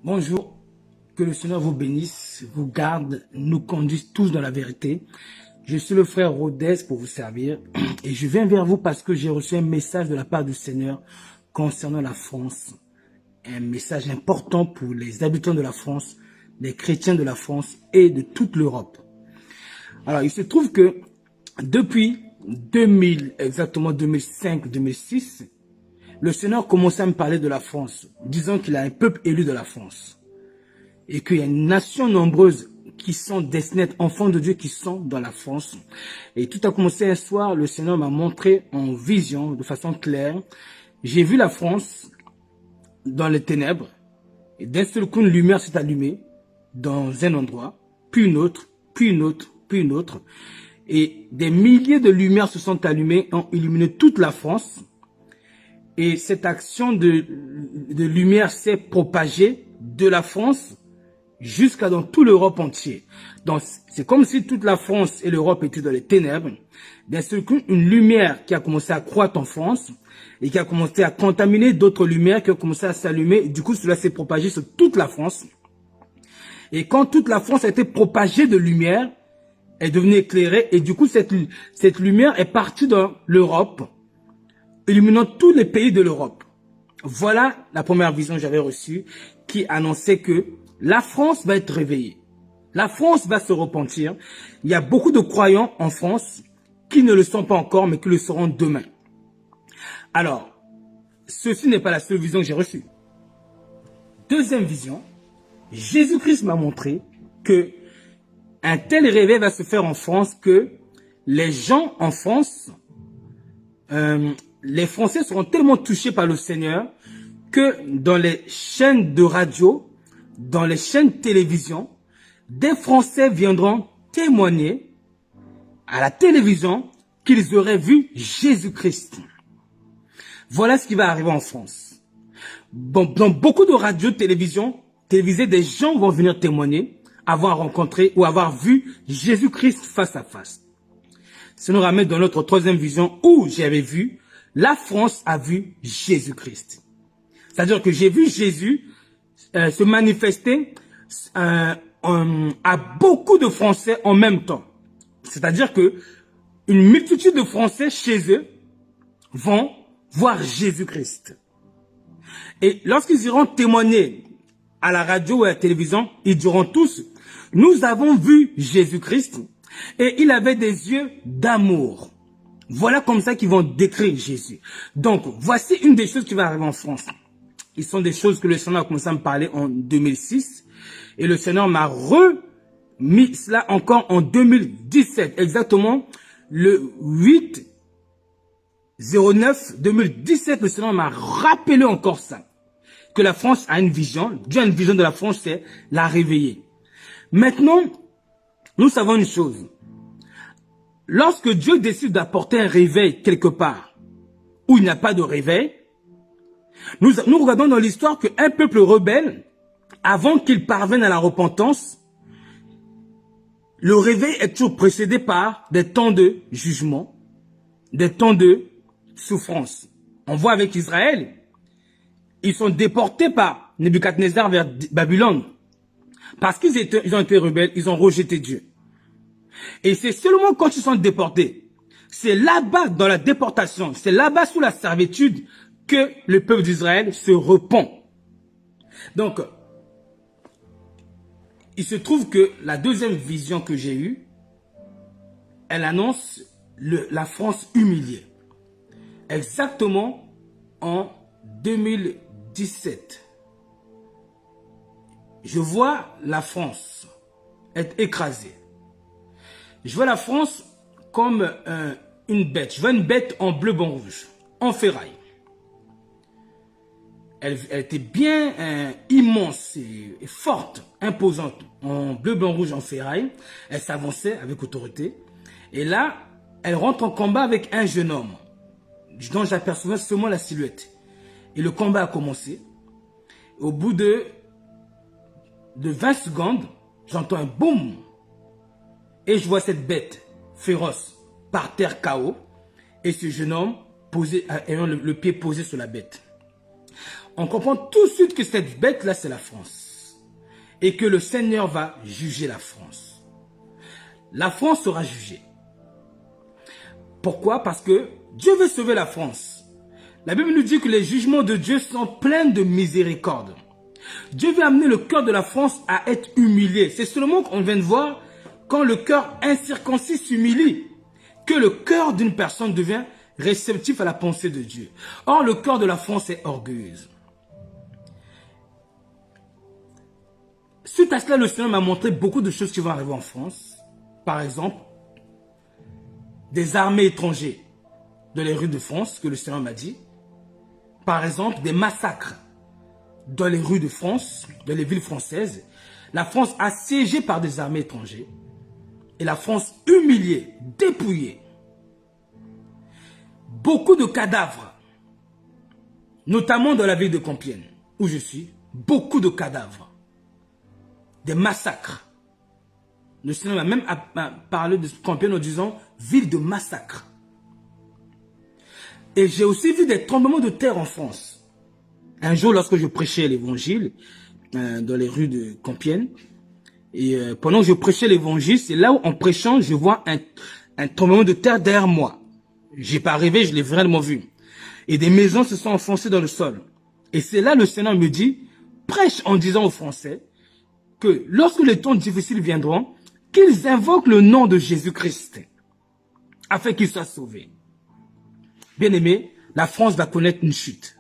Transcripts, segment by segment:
Bonjour, que le Seigneur vous bénisse, vous garde, nous conduise tous dans la vérité. Je suis le frère Rodez pour vous servir et je viens vers vous parce que j'ai reçu un message de la part du Seigneur concernant la France. Un message important pour les habitants de la France, les chrétiens de la France et de toute l'Europe. Alors, il se trouve que depuis 2005-2006, le Seigneur commençait à me parler de la France, disant qu'il a un peuple élu de la France. Et qu'il y a une nation nombreuse qui sont destinées, enfants de Dieu qui sont dans la France. Et tout a commencé un soir, le Seigneur m'a montré en vision, de façon claire. J'ai vu la France dans les ténèbres. Et d'un seul coup, une lumière s'est allumée dans un endroit, puis une autre, puis une autre, puis une autre. Et des milliers de lumières se sont allumées, ont illuminé toute la France. Et cette action de lumière s'est propagée de la France jusqu'à dans toute l'Europe entière. Donc, c'est comme si toute la France et l'Europe étaient dans les ténèbres. D'un seul coup, une lumière qui a commencé à croître en France et qui a commencé à contaminer d'autres lumières qui ont commencé à s'allumer. Du coup, cela s'est propagé sur toute la France. Et quand toute la France a été propagée de lumière, elle est devenue éclairée. Et du coup, cette lumière est partie dans l'Europe, illuminant tous les pays de l'Europe. Voilà la première vision que j'avais reçue qui annonçait que la France va être réveillée. La France va se repentir. Il y a beaucoup de croyants en France qui ne le sont pas encore, mais qui le seront demain. Alors, ceci n'est pas la seule vision que j'ai reçue. Deuxième vision, Jésus-Christ m'a montré que un tel réveil va se faire en France que les gens en France, les Français seront tellement touchés par le Seigneur que dans les chaînes de radio, dans les chaînes de télévision, des Français viendront témoigner à la télévision qu'ils auraient vu Jésus-Christ. Voilà ce qui va arriver en France. Dans beaucoup de radios, télévision, télévisées, des gens vont venir témoigner, avoir rencontré ou avoir vu Jésus-Christ face à face. Ça nous ramène dans notre troisième vision où j'avais vu, la France a vu Jésus-Christ. C'est-à-dire que j'ai vu Jésus se manifester à beaucoup de Français en même temps. C'est-à-dire que une multitude de Français chez eux vont voir Jésus-Christ. Et lorsqu'ils iront témoigner à la radio ou à la télévision, ils diront tous, nous avons vu Jésus-Christ et il avait des yeux d'amour. Voilà comme ça qu'ils vont décrire Jésus. Donc, voici une des choses qui va arriver en France. Ils sont des choses que le Seigneur a commencé à me parler en 2006. Et le Seigneur m'a remis cela encore en 2017. Exactement le 8/09/2017, le Seigneur m'a rappelé encore ça. Que la France a une vision. Dieu a une vision de la France, c'est la réveiller. Maintenant, nous savons une chose. Lorsque Dieu décide d'apporter un réveil quelque part où il n'y a pas de réveil, nous regardons dans l'histoire qu'un peuple rebelle, avant qu'il parvienne à la repentance, le réveil est toujours précédé par des temps de jugement, des temps de souffrance. On voit avec Israël, ils sont déportés par Nebuchadnezzar vers Babylone. Parce qu'ils ont été rebelles, ils ont rejeté Dieu. Et c'est seulement quand ils sont déportés, c'est là-bas dans la déportation, c'est là-bas sous la servitude que le peuple d'Israël se repent. Donc, il se trouve que la deuxième vision que j'ai eue, elle annonce la France humiliée. Exactement en 2017. Je vois la France être écrasée. Je vois la France comme une bête. Je vois une bête en bleu, blanc, rouge, en ferraille. Elle était bien immense et forte, imposante, en bleu, blanc, rouge, en ferraille. Elle s'avançait avec autorité. Et là, elle rentre en combat avec un jeune homme, dont j'apercevais seulement la silhouette. Et le combat a commencé. Au bout de 20 secondes, j'entends un boum. Et je vois cette bête féroce par terre KO. Et ce jeune homme ayant le pied posé sur la bête. On comprend tout de suite que cette bête-là, c'est la France. et que le Seigneur va juger la France. La France sera jugée. Pourquoi? Parce que Dieu veut sauver la France. La Bible nous dit que les jugements de Dieu sont pleins de miséricorde. Dieu veut amener le cœur de la France à être humilié. C'est seulement qu'on vient de voir quand le cœur incirconcis s'humilie, que le cœur d'une personne devient réceptif à la pensée de Dieu. Or, le cœur de la France est orgueilleuse. Suite à cela, le Seigneur m'a montré beaucoup de choses qui vont arriver en France. Par exemple, des armées étrangères dans les rues de France, que le Seigneur m'a dit. Par exemple, des massacres dans les rues de France, dans les villes françaises. La France assiégée par des armées étrangères. Et la France humiliée, dépouillée. Beaucoup de cadavres, notamment dans la ville de Compiègne, où je suis. Beaucoup de cadavres. Des massacres. Le Seigneur m'a même parlé de Compiègne en disant ville de massacre. Et j'ai aussi vu des tremblements de terre en France. Un jour, lorsque je prêchais l'évangile dans les rues de Compiègne, et pendant que je prêchais l'évangile, c'est là où en prêchant, je vois un tremblement de terre derrière moi. J'ai pas rêvé, je l'ai vraiment vu. Et des maisons se sont enfoncées dans le sol. Et c'est là le Seigneur me dit, prêche en disant aux Français que lorsque les temps difficiles viendront, qu'ils invoquent le nom de Jésus-Christ afin qu'ils soient sauvés. Bien-aimés, la France va connaître une chute.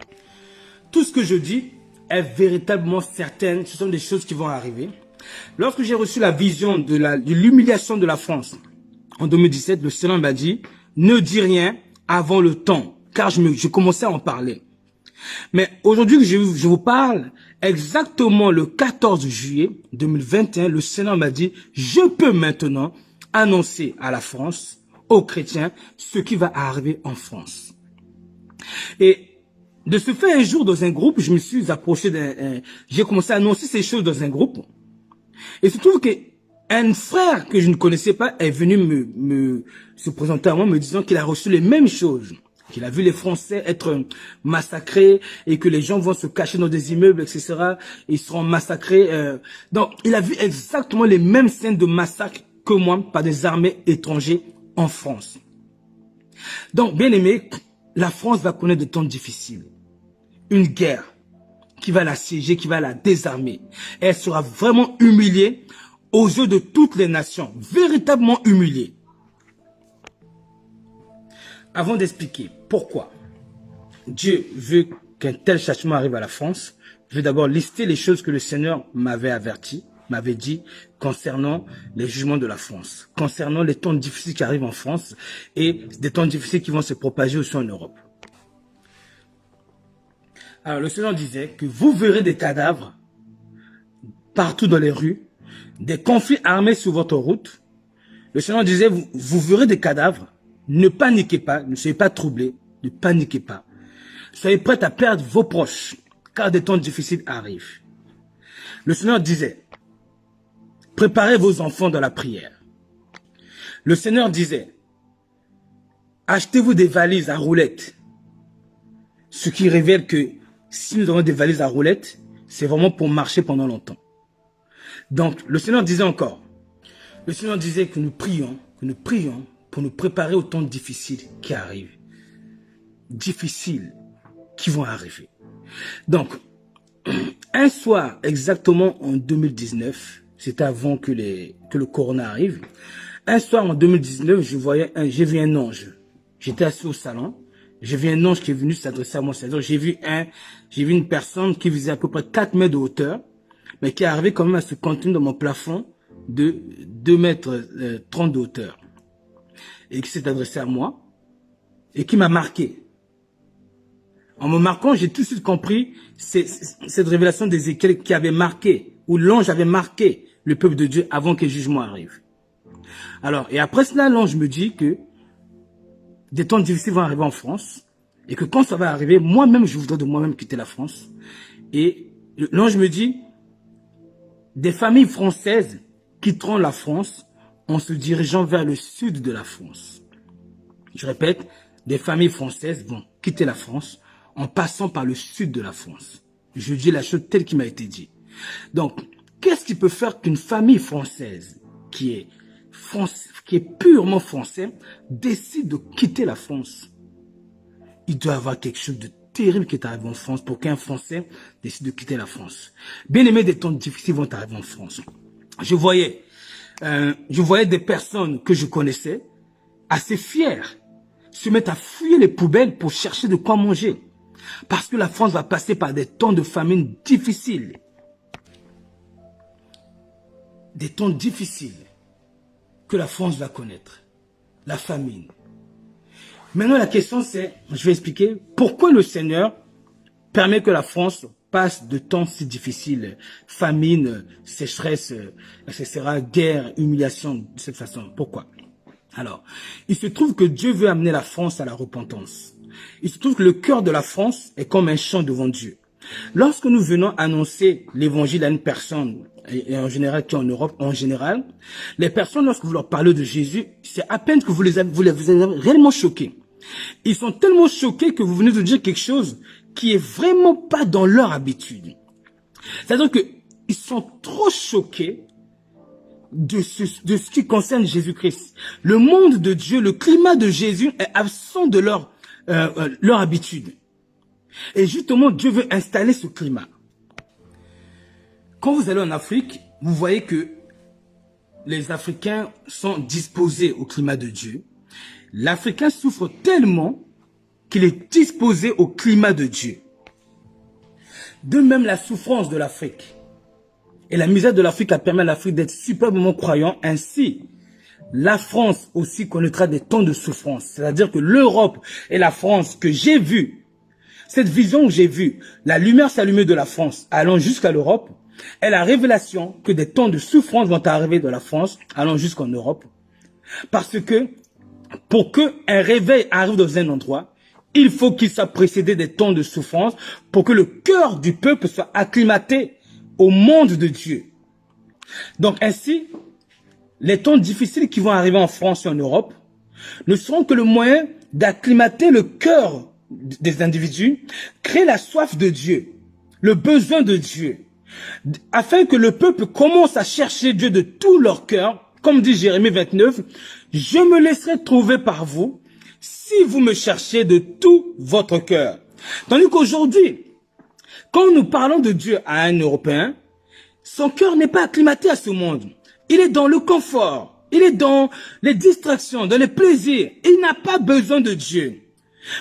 Tout ce que je dis est véritablement certain. Ce sont des choses qui vont arriver. Lorsque j'ai reçu la vision de l'humiliation de la France en 2017, le Seigneur m'a dit, ne dis rien avant le temps, car je commençais à en parler. Mais aujourd'hui que je vous parle, exactement le 14 juillet 2021, le Seigneur m'a dit, je peux maintenant annoncer à la France, aux chrétiens, ce qui va arriver en France. Et de ce fait, un jour, dans un groupe, je me suis approché j'ai commencé à annoncer ces choses dans un groupe. Et se trouve qu'un frère que je ne connaissais pas est venu se présenter à moi, me disant qu'il a reçu les mêmes choses. Qu'il a vu les Français être massacrés et que les gens vont se cacher dans des immeubles, etc. Ils seront massacrés. Donc, il a vu exactement les mêmes scènes de massacre que moi par des armées étrangères en France. Donc, bien aimé, la France va connaître des temps difficiles. Une guerre qui va l'assiéger, qui va la désarmer. Elle sera vraiment humiliée aux yeux de toutes les nations. Véritablement humiliée. Avant d'expliquer pourquoi Dieu veut qu'un tel châtiment arrive à la France, je vais d'abord lister les choses que le Seigneur m'avait averti, m'avait dit concernant les jugements de la France, concernant les temps difficiles qui arrivent en France et des temps difficiles qui vont se propager aussi en Europe. Alors le Seigneur disait que vous verrez des cadavres partout dans les rues, des conflits armés sur votre route. Le Seigneur disait, vous verrez des cadavres. Ne paniquez pas, ne soyez pas troublés, ne paniquez pas. Soyez prêts à perdre vos proches, car des temps difficiles arrivent. Le Seigneur disait, préparez vos enfants dans la prière. Le Seigneur disait, achetez-vous des valises à roulettes. Ce qui révèle que si nous avons des valises à roulettes, c'est vraiment pour marcher pendant longtemps. Donc, le Seigneur disait encore, le Seigneur disait que nous prions pour nous préparer aux temps difficiles qui arrivent. Difficiles qui vont arriver. Donc, un soir, exactement en 2019, c'était avant que le corona arrive, un soir en 2019, j'ai vu un ange. J'étais assis au salon, j'ai vu un ange qui est venu s'adresser à moi. J'ai vu une personne qui faisait à peu près 4 mètres de hauteur, mais qui est arrivé quand même à se contenir dans mon plafond de 2 mètres 30 de hauteur. Et qui s'est adressé à moi et qui m'a marqué. En me marquant, j'ai tout de suite compris cette révélation d'Ézéchiel qui avait marqué, où l'ange avait marqué le peuple de Dieu avant que le jugement arrive. Alors, et après cela, l'ange me dit que des temps difficiles vont arriver en France et que quand ça va arriver, moi-même, je voudrais de moi-même quitter la France. Et l'ange me dit, des familles françaises quitteront la France en se dirigeant vers le sud de la France. Je répète, des familles françaises vont quitter la France en passant par le sud de la France. Je dis la chose telle qu'il m'a été dit. Donc, qu'est-ce qui peut faire qu'une famille française qui est purement français décide de quitter la France? Il doit y avoir quelque chose de terrible qui est arrivé en France pour qu'un Français décide de quitter la France. Bien aimé, des temps difficiles vont arriver en France. Je voyais des personnes que je connaissais assez fières se mettre à fouiller les poubelles pour chercher de quoi manger. Parce que la France va passer par des temps de famine difficiles. Des temps difficiles que la France va connaître. La famine. Maintenant, la question c'est, je vais expliquer, pourquoi le Seigneur permet que la France passe de temps si difficiles, famine, sécheresse, etc., guerre, humiliation, de cette façon. Pourquoi? Alors, il se trouve que Dieu veut amener la France à la repentance. Il se trouve que le cœur de la France est comme un champ devant Dieu. Lorsque nous venons annoncer l'évangile à une personne, et en général qui est en Europe, en général, les personnes, lorsque vous leur parlez de Jésus, c'est à peine que vous les avez réellement choqués. Ils sont tellement choqués que vous venez de dire quelque chose qui est vraiment pas dans leur habitude. C'est-à-dire qu'ils sont trop choqués de ce qui concerne Jésus-Christ. Le monde de Dieu, le climat de Jésus est absent de leur habitude. Et justement, Dieu veut installer ce climat. Quand vous allez en Afrique, vous voyez que les Africains sont disposés au climat de Dieu. L'Africain souffre tellement qu'il est disposé au climat de Dieu. De même, la souffrance de l'Afrique et la misère de l'Afrique a permis à l'Afrique d'être superbement croyant. Ainsi, la France aussi connaîtra des temps de souffrance. C'est-à-dire que l'Europe et la France que j'ai vue, cette vision où j'ai vu la lumière s'allumer de la France allant jusqu'à l'Europe, est la révélation que des temps de souffrance vont arriver de la France allant jusqu'en Europe. Parce que pour qu'un réveil arrive dans un endroit, il faut qu'il soit précédé des temps de souffrance pour que le cœur du peuple soit acclimaté au monde de Dieu. Donc ainsi, les temps difficiles qui vont arriver en France et en Europe ne seront que le moyen d'acclimater le cœur des individus, créer la soif de Dieu, le besoin de Dieu, afin que le peuple commence à chercher Dieu de tout leur cœur, comme dit Jérémie 29, « Je me laisserai trouver par vous si vous me cherchez de tout votre cœur. » Tandis qu'aujourd'hui, quand nous parlons de Dieu à un Européen, son cœur n'est pas acclimaté à ce monde. Il est dans le confort, il est dans les distractions, dans les plaisirs. Il n'a pas besoin de Dieu.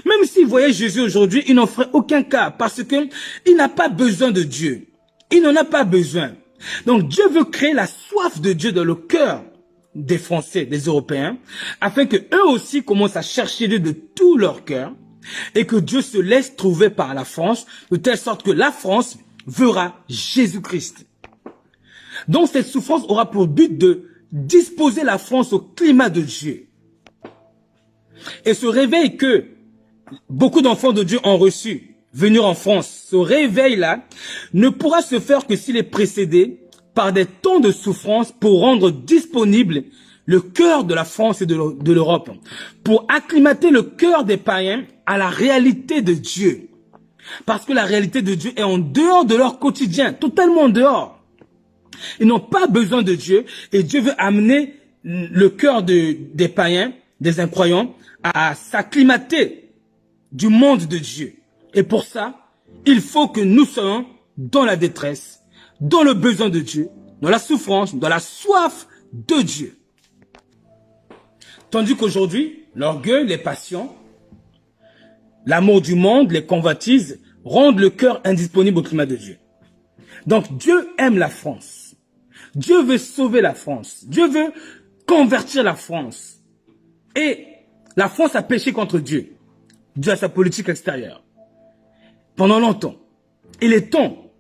Même s'il voyait Jésus aujourd'hui, il n'en ferait aucun cas parce qu'il n'a pas besoin de Dieu. Il n'en a pas besoin. Donc Dieu veut créer la soif de Dieu dans le cœur des Français, des Européens, afin que eux aussi commencent à chercher Dieu de tout leur cœur et que Dieu se laisse trouver par la France, de telle sorte que la France verra Jésus-Christ. Donc cette souffrance aura pour but de disposer la France au climat de Dieu. Et ce réveil que beaucoup d'enfants de Dieu ont reçu, venir en France, ce réveil-là ne pourra se faire que s'il est précédé par des temps de souffrance pour rendre disponible le cœur de la France et de l'Europe, pour acclimater le cœur des païens à la réalité de Dieu. Parce que la réalité de Dieu est en dehors de leur quotidien, totalement en dehors. Ils n'ont pas besoin de Dieu et Dieu veut amener le cœur des païens, des incroyants, à s'acclimater du monde de Dieu. Et pour ça, il faut que nous soyons dans la détresse, dans le besoin de Dieu, dans la souffrance, dans la soif de Dieu. Tandis qu'aujourd'hui, l'orgueil, les passions, l'amour du monde, les convoitises rendent le cœur indisponible au climat de Dieu. Donc Dieu aime la France. Dieu veut sauver la France. Dieu veut convertir la France. Et la France a péché contre Dieu, dû à sa politique extérieure. Pendant longtemps, il est temps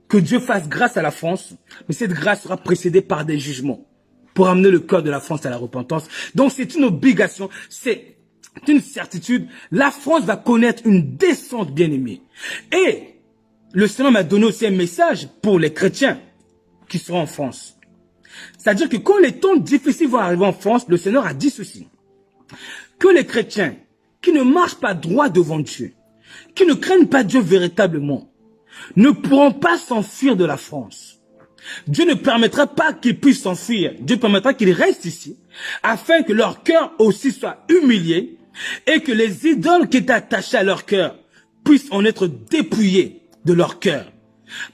que Dieu fasse grâce à la France, mais cette grâce sera précédée par des jugements pour amener le cœur de la France à la repentance. Donc c'est une obligation, c'est une certitude. La France va connaître une descente bien-aimée. Et le Seigneur m'a donné aussi un message pour les chrétiens qui seront en France. C'est-à-dire que quand les temps difficiles vont arriver en France, le Seigneur a dit ceci. Que les chrétiens qui ne marchent pas droit devant Dieu, qui ne craignent pas Dieu véritablement, ne pourront pas s'enfuir de la France. Dieu ne permettra pas qu'ils puissent s'enfuir. Dieu permettra qu'ils restent ici, afin que leur cœur aussi soit humilié et que les idoles qui étaient attachées à leur cœur puissent en être dépouillées de leur cœur.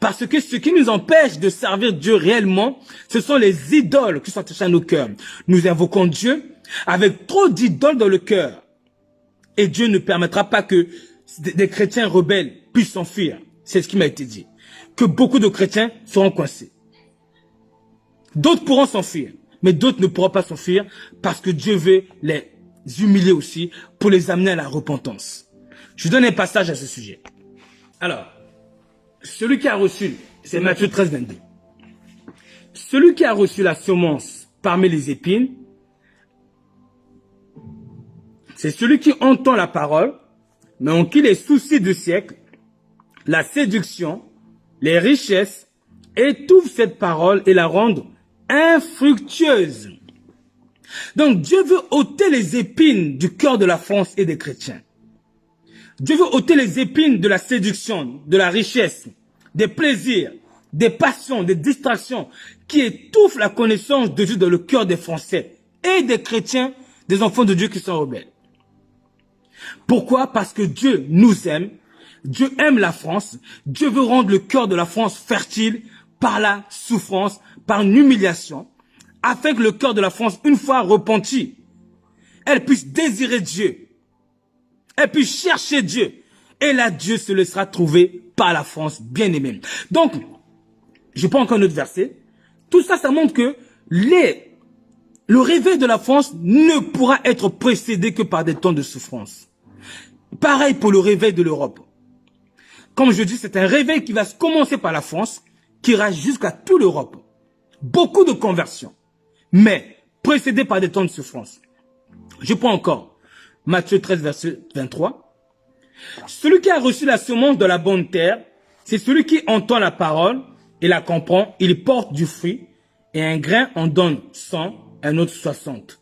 Parce que ce qui nous empêche de servir Dieu réellement, ce sont les idoles qui sont attachées à nos cœurs. Nous invoquons Dieu avec trop d'idoles dans le cœur. Et Dieu ne permettra pas que des chrétiens rebelles puissent s'enfuir. C'est ce qui m'a été dit. Que beaucoup de chrétiens seront coincés. D'autres pourront s'enfuir, mais d'autres ne pourront pas s'enfuir parce que Dieu veut les humilier aussi pour les amener à la repentance. Je donne un passage à ce sujet. Alors, celui qui a reçu, c'est Matthieu 13, 22. Celui qui a reçu la semence parmi les épines, c'est celui qui entend la parole, mais en qui les soucis du siècle, la séduction, les richesses, étouffent cette parole et la rendent infructueuse. Donc Dieu veut ôter les épines du cœur de la France et des chrétiens. Dieu veut ôter les épines de la séduction, de la richesse, des plaisirs, des passions, des distractions qui étouffent la connaissance de Dieu dans le cœur des Français et des chrétiens, des enfants de Dieu qui sont rebelles. Pourquoi? Parce que Dieu nous aime, Dieu aime la France, Dieu veut rendre le cœur de la France fertile par la souffrance, par une humiliation, afin que le cœur de la France, une fois repenti, elle puisse désirer Dieu, elle puisse chercher Dieu, et là Dieu se laissera trouver par la France bien-aimée. Donc, je prends encore un autre verset, tout ça, ça montre que le réveil de la France ne pourra être précédé que par des temps de souffrance. Pareil pour le réveil de l'Europe. Comme je dis, c'est un réveil qui va se commencer par la France, qui ira jusqu'à toute l'Europe. Beaucoup de conversions, mais précédé par des temps de souffrance. Je prends encore Matthieu 13, verset 23. Celui qui a reçu la semence de la bonne terre, c'est celui qui entend la parole et la comprend, il porte du fruit, et un grain en donne 100, un autre 60,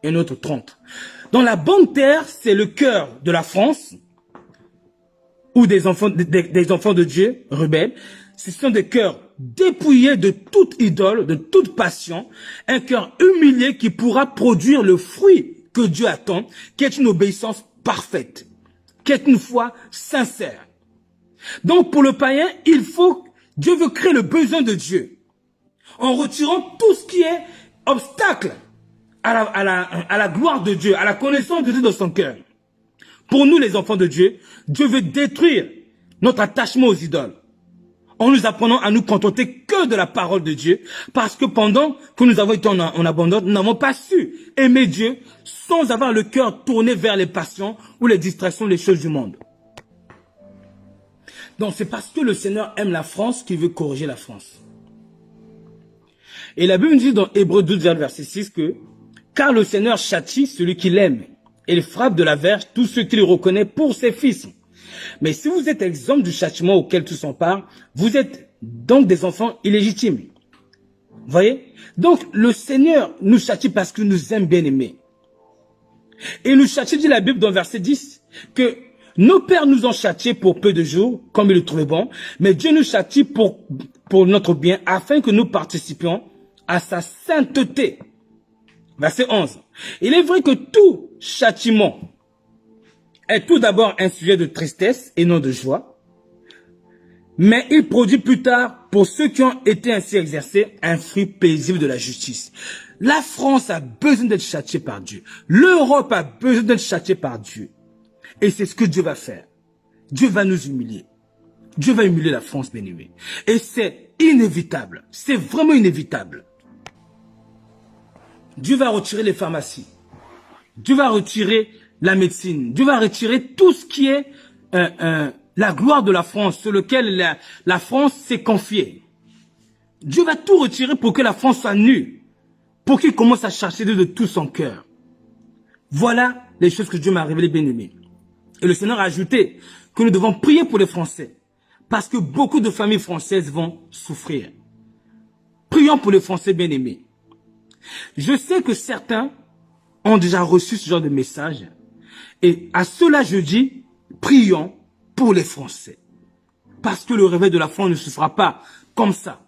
un autre 30. Dans la bonne terre, c'est le cœur de la France, ou des enfants de Dieu rebelles. Ce sont des cœurs dépouillés de toute idole, de toute passion, un cœur humilié qui pourra produire le fruit que Dieu attend, qui est une obéissance parfaite, qui est une foi sincère. Donc pour le païen, Dieu veut créer le besoin de Dieu, en retirant tout ce qui est obstacle à la gloire de Dieu, à la connaissance de Dieu dans son cœur. Pour nous les enfants de Dieu, Dieu veut détruire notre attachement aux idoles, en nous apprenant à nous contenter que de la parole de Dieu, parce que pendant que nous avons été en abandon, nous n'avons pas su aimer Dieu sans avoir le cœur tourné vers les passions ou les distractions, les choses du monde. Donc c'est parce que le Seigneur aime la France qu'il veut corriger la France. Et la Bible dit dans Hébreux 12, verset 6 que « Car le Seigneur châtie celui qui l'aime, et il frappe de la verge tous ceux qu'il reconnaît pour ses fils. » Mais si vous êtes exempt du châtiment auquel tous s'emparent, vous êtes donc des enfants illégitimes. Voyez? Donc le Seigneur nous châtie parce qu'il nous aime bien aimés. Et il nous châtie, dit la Bible dans verset 10, que nos pères nous ont châtiés pour peu de jours, comme ils le trouvaient bon, mais Dieu nous châtie pour notre bien, afin que nous participions à sa sainteté. Verset 11. Il est vrai que tout châtiment est tout d'abord un sujet de tristesse et non de joie, mais il produit plus tard, pour ceux qui ont été ainsi exercés, un fruit paisible de la justice. La France a besoin d'être châtiée par Dieu. L'Europe a besoin d'être châtiée par Dieu. Et c'est ce que Dieu va faire. Dieu va nous humilier. Dieu va humilier la France, bien-aimée. Et c'est inévitable. C'est vraiment inévitable. Dieu va retirer les pharmacies. Dieu va retirer la médecine. Dieu va retirer tout ce qui est la gloire de la France, sur lequel la France s'est confiée. Dieu va tout retirer pour que la France soit nue, pour qu'il commence à chercher Dieu de tout son cœur. Voilà les choses que Dieu m'a révélées, bien-aimés. Et le Seigneur a ajouté que nous devons prier pour les Français, parce que beaucoup de familles françaises vont souffrir. Prions pour les Français, bien-aimés. Je sais que certains ont déjà reçu ce genre de message. Et à cela, je dis, prions pour les Français. Parce que le réveil de la France ne se fera pas comme ça.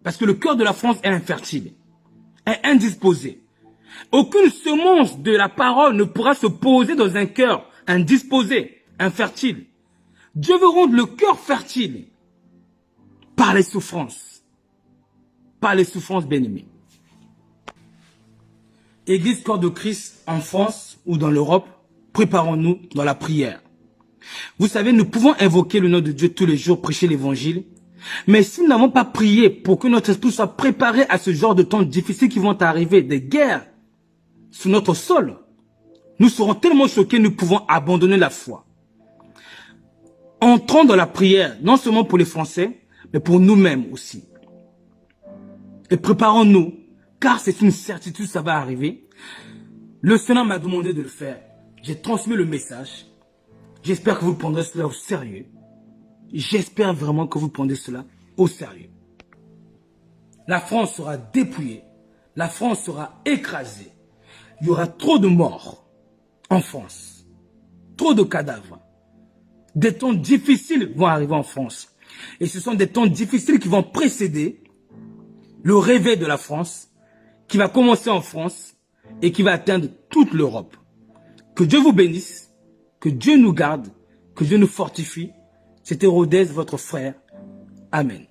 Parce que le cœur de la France est infertile, est indisposé. Aucune semence de la parole ne pourra se poser dans un cœur indisposé, infertile. Dieu veut rendre le cœur fertile par les souffrances. Par les souffrances, bien-aimés. Église Corps de Christ en France ou dans l'Europe, préparons-nous dans la prière. Vous savez, nous pouvons invoquer le nom de Dieu tous les jours, prêcher l'évangile. Mais si nous n'avons pas prié pour que notre esprit soit préparé à ce genre de temps difficiles qui vont arriver, des guerres sur notre sol, nous serons tellement choqués, nous pouvons abandonner la foi. Entrons dans la prière, non seulement pour les Français, mais pour nous-mêmes aussi. Et préparons-nous, car c'est une certitude, ça va arriver. Le Seigneur m'a demandé de le faire. J'ai transmis le message. J'espère que vous prendrez cela au sérieux. J'espère vraiment que vous prendrez cela au sérieux. La France sera dépouillée. La France sera écrasée. Il y aura trop de morts en France. Trop de cadavres. Des temps difficiles vont arriver en France. Et ce sont des temps difficiles qui vont précéder le réveil de la France, qui va commencer en France et qui va atteindre toute l'Europe. Que Dieu vous bénisse, que Dieu nous garde, que Dieu nous fortifie. C'était Rodez, votre frère. Amen.